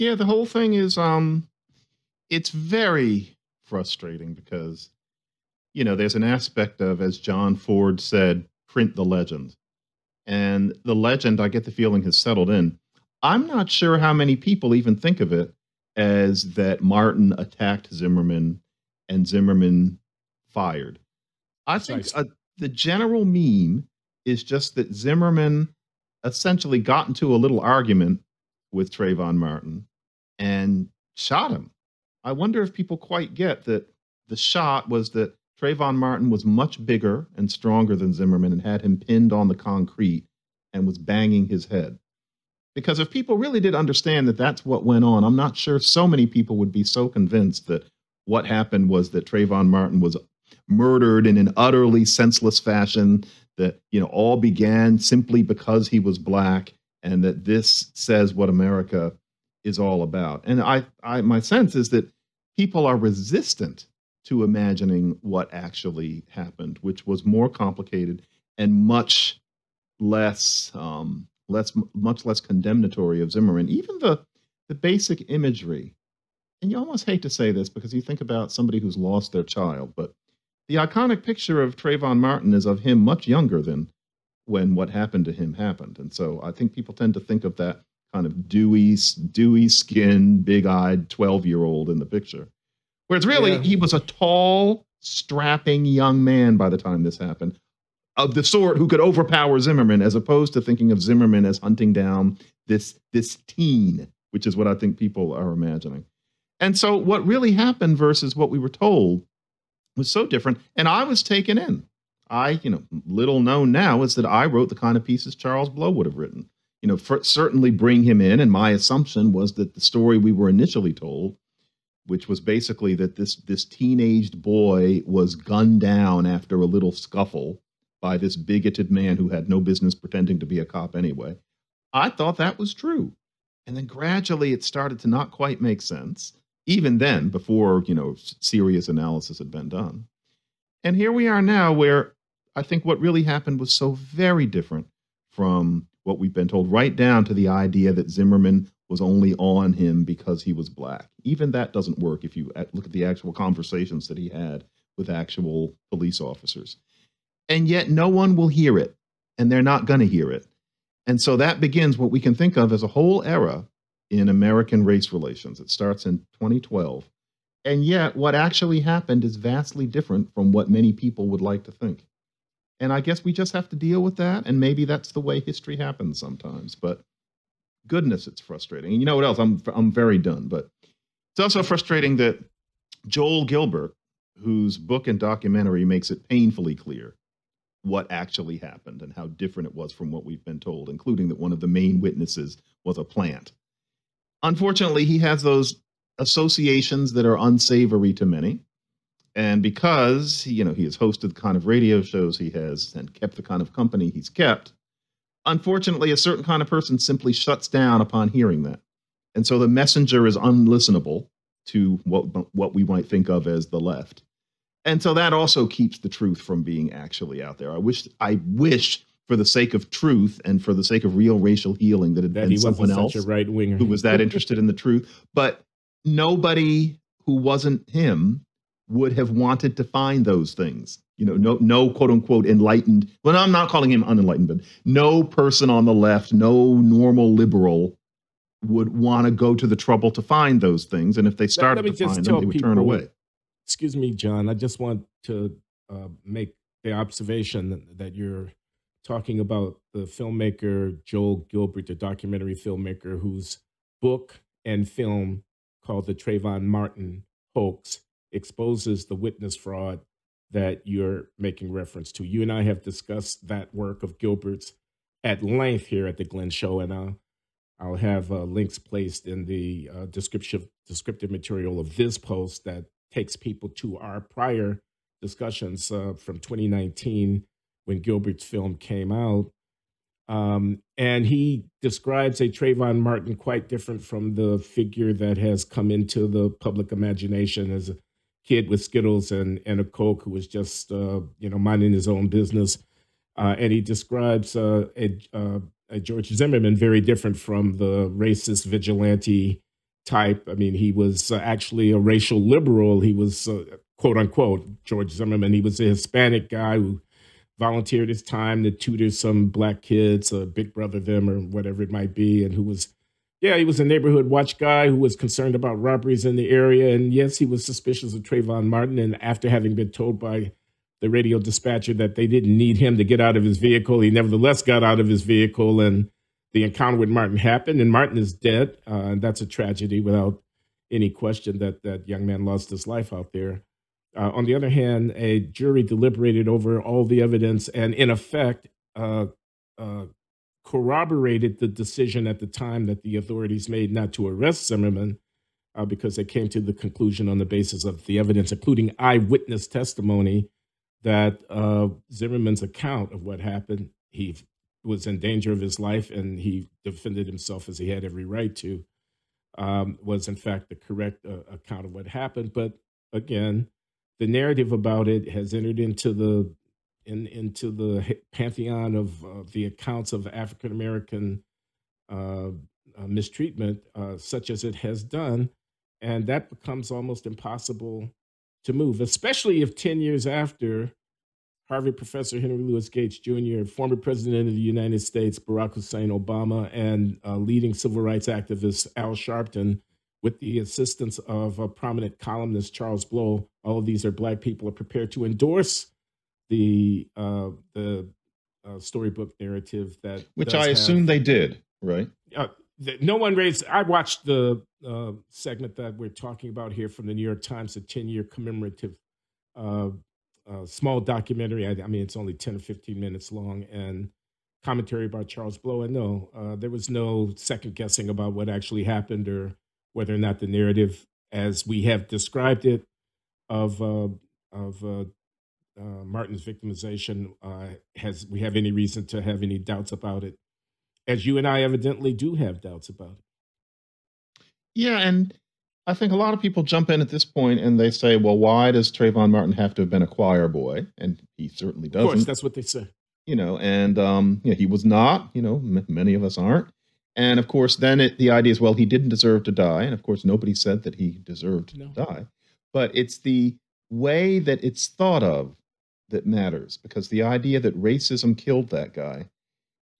Yeah, the whole thing is it's very frustrating because, there's an aspect of, as John Ford said, print the legend. And the legend, I get the feeling, has settled in. I'm not sure how many people even think of it as that Martin attacked Zimmerman and Zimmerman fired. I think Precisely. the general meme is just that Zimmerman essentially got into a little argument with Trayvon Martin and shot him. I wonder if people quite get that the shot was that Trayvon Martin was much bigger and stronger than Zimmerman and had him pinned on the concrete and was banging his head. Because if people really did understand that that's what went on, I'm not sure so many people would be so convinced that what happened was that Trayvon Martin was murdered in an utterly senseless fashion, that, all began simply because he was black, and that this says what America is all about. And my sense is that people are resistant to imagining what actually happened, which was more complicated and less much less condemnatory of Zimmerman. Even the basic imagery, and you almost hate to say this because you think about somebody who's lost their child, but the iconic picture of Trayvon Martin is of him much younger than when what happened to him happened. And so I think people tend to think of that kind of dewy skinned, big-eyed 12-year-old in the picture. Whereas really, Yeah. he was a tall, strapping young man by the time this happened, of the sort who could overpower Zimmerman, as opposed to thinking of Zimmerman as hunting down this teen, which is what I think people are imagining. And so what really happened versus what we were told was so different. And I was taken in. Little known now is that I wrote the kind of pieces Charles Blow would have written. Certainly bring him in. And my assumption was that the story we were initially told, which was basically that this teenaged boy was gunned down after a little scuffle by this bigoted man who had no business pretending to be a cop anyway. I thought that was true. And then gradually it started to not quite make sense, even then, before, serious analysis had been done. And here we are now, where I think what really happened was so very different from what we've been told, right down to the idea that Zimmerman was only on him because he was black. Even that doesn't work if you look at the actual conversations that he had with actual police officers. And yet no one will hear it, and they're not going to hear it. And so that begins what we can think of as a whole era in American race relations. It starts in 2012. And yet what actually happened is vastly different from what many people would like to think. And I guess we just have to deal with that. And maybe that's the way history happens sometimes. But goodness, it's frustrating. And you know what else? I'm very done. But it's also frustrating that Joel Gilbert, whose book and documentary makes it painfully clear what actually happened and how different it was from what we've been told, including that one of the main witnesses was a plant. Unfortunately, he has those associations that are unsavory to many. And because, he has hosted the kind of radio shows he has and kept the kind of company he's kept, unfortunately, a certain kind of person simply shuts down upon hearing that. And so the messenger is unlistenable to what we might think of as the left. And so that also keeps the truth from being actually out there. I wish for the sake of truth and for the sake of real racial healing that it had been someone else such a right winger who was that interested in the truth. But nobody who wasn't him would have wanted to find those things. No quote unquote enlightened. Well, I'm not calling him unenlightened, but no person on the left, no normal liberal would want to go to the trouble to find those things. And if they started to find them, they would turn away. Excuse me, John. I just want to make the observation that you're talking about the filmmaker Joel Gilbert, the documentary filmmaker whose book and film called The Trayvon Martin Hoax exposes the witness fraud that you're making reference to. You and I have discussed that work of Gilbert's at length here at the Glenn Show, and I'll have links placed in the descriptive material of this post that takes people to our prior discussions from 2019 when Gilbert's film came out. And he describes a Trayvon Martin quite different from the figure that has come into the public imagination as a kid with Skittles and a Coke who was just, minding his own business. And he describes a George Zimmerman very different from the racist vigilante type. I mean, he was actually a racial liberal. He was, quote unquote, George Zimmerman. He was a Hispanic guy who volunteered his time to tutor some black kids, big brother them or whatever it might be, and who was, yeah, he was a neighborhood watch guy who was concerned about robberies in the area. And yes, he was suspicious of Trayvon Martin. And after having been told by the radio dispatcher that they didn't need him to get out of his vehicle, he nevertheless got out of his vehicle, and the encounter with Martin happened, and Martin is dead. And that's a tragedy without any question that that young man lost his life out there. On the other hand, a jury deliberated over all the evidence and, in effect, uh, corroborated the decision at the time that the authorities made not to arrest Zimmerman, because they came to the conclusion on the basis of the evidence, including eyewitness testimony, that Zimmerman's account of what happened, he was in danger of his life and he defended himself as he had every right to, was in fact the correct account of what happened. But again, the narrative about it has entered into the into the pantheon of the accounts of African American mistreatment, such as it has done, and that becomes almost impossible to move, especially if 10 years after, Harvard professor Henry Louis Gates Jr., former president of the United States, Barack Hussein Obama, and leading civil rights activist Al Sharpton, with the assistance of a prominent columnist Charles Blow, all of these are black people, are prepared to endorse the storybook narrative that which I assume they did, right? No one raised. I watched the segment that we're talking about here from the New York Times, a 10-year commemorative small documentary. I mean, it's only 10 or 15 minutes long, and commentary by Charles Blow. And no, there was no second guessing about what actually happened or whether or not the narrative, as we have described it, of Martin's victimization, we have any reason to have any doubts about it, as you and I evidently do have doubts about it. Yeah, and I think a lot of people jump in at this point and they say, well, why does Trayvon Martin have to have been a choir boy? And he certainly doesn't. Of course, that's what they say. You know, and yeah, he was not, you know, many of us aren't. And of course, then the idea is, well, he didn't deserve to die. And of course, nobody said that he deserved to die. But it's the way that it's thought of that matters, because the idea that racism killed that guy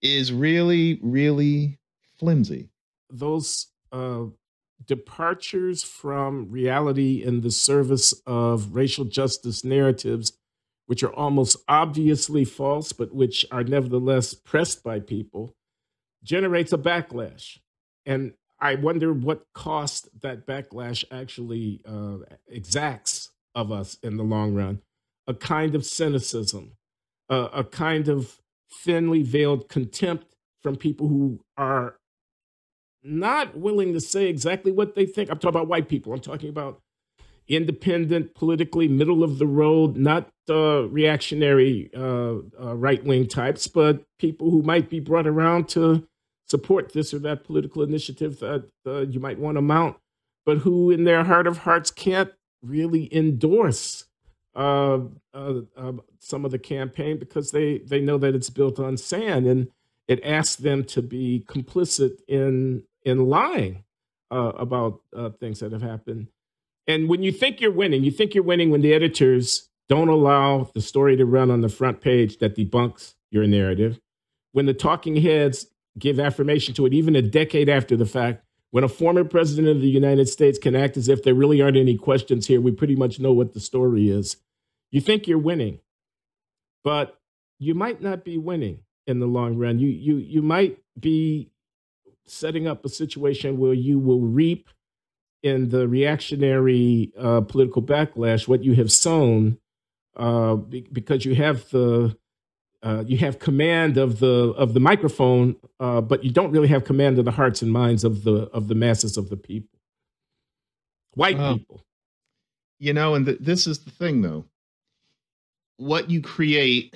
is really, really flimsy. Those departures from reality in the service of racial justice narratives, which are almost obviously false, but which are nevertheless pressed by people, generates a backlash. And I wonder what cost that backlash actually exacts of us in the long run. A kind of cynicism, a kind of thinly veiled contempt from people who are not willing to say exactly what they think. I'm talking about white people. I'm talking about independent, politically middle of the road, not reactionary right-wing types, but people who might be brought around to support this or that political initiative that you might want to mount, but who in their heart of hearts can't really endorse some of the campaign because they know that it's built on sand, and it asks them to be complicit in lying about things that have happened. And when you think you're winning when the editors don't allow the story to run on the front page that debunks your narrative, when the talking heads give affirmation to it even a decade after the fact, when a former president of the United States can act as if there really aren't any questions here, we pretty much know what the story is. You think you're winning, but you might not be winning in the long run. You might be setting up a situation where you will reap in the reactionary political backlash what you have sown, because you have command of the microphone, but you don't really have command of the hearts and minds of the masses of the people, white people. You know, and this is the thing, though. What you create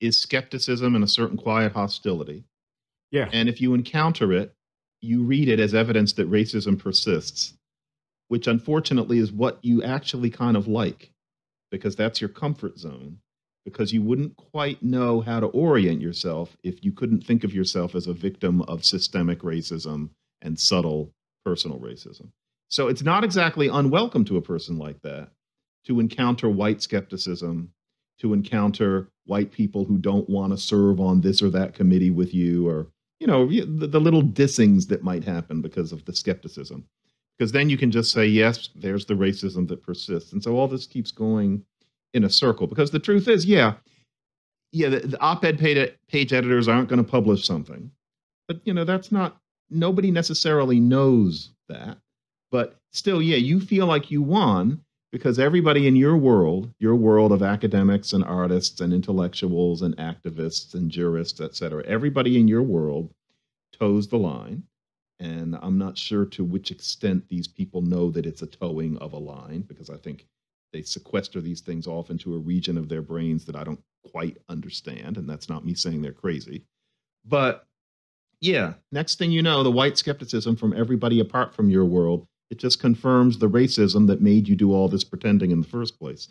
is skepticism and a certain quiet hostility. Yeah. And if you encounter it, you read it as evidence that racism persists, which unfortunately is what you actually kind of like, because that's your comfort zone, because you wouldn't quite know how to orient yourself if you couldn't think of yourself as a victim of systemic racism and subtle personal racism. So it's not exactly unwelcome to a person like that to encounter white skepticism, to encounter white people who don't want to serve on this or that committee with you, or, the little dissings that might happen because of the skepticism. Because then you can just say, yes, there's the racism that persists. And so all this keeps going in a circle, because the truth is, the op-ed page editors aren't going to publish something. But, that's not, nobody necessarily knows that. But still, you feel like you won because everybody in your world of academics and artists and intellectuals and activists and jurists, et cetera, everybody in your world toes the line. And I'm not sure to which extent these people know that it's a towing of a line, because I think they sequester these things off into a region of their brains that I don't quite understand. And that's not me saying they're crazy. But next thing you know, the white skepticism from everybody apart from your world, it just confirms the racism that made you do all this pretending in the first place.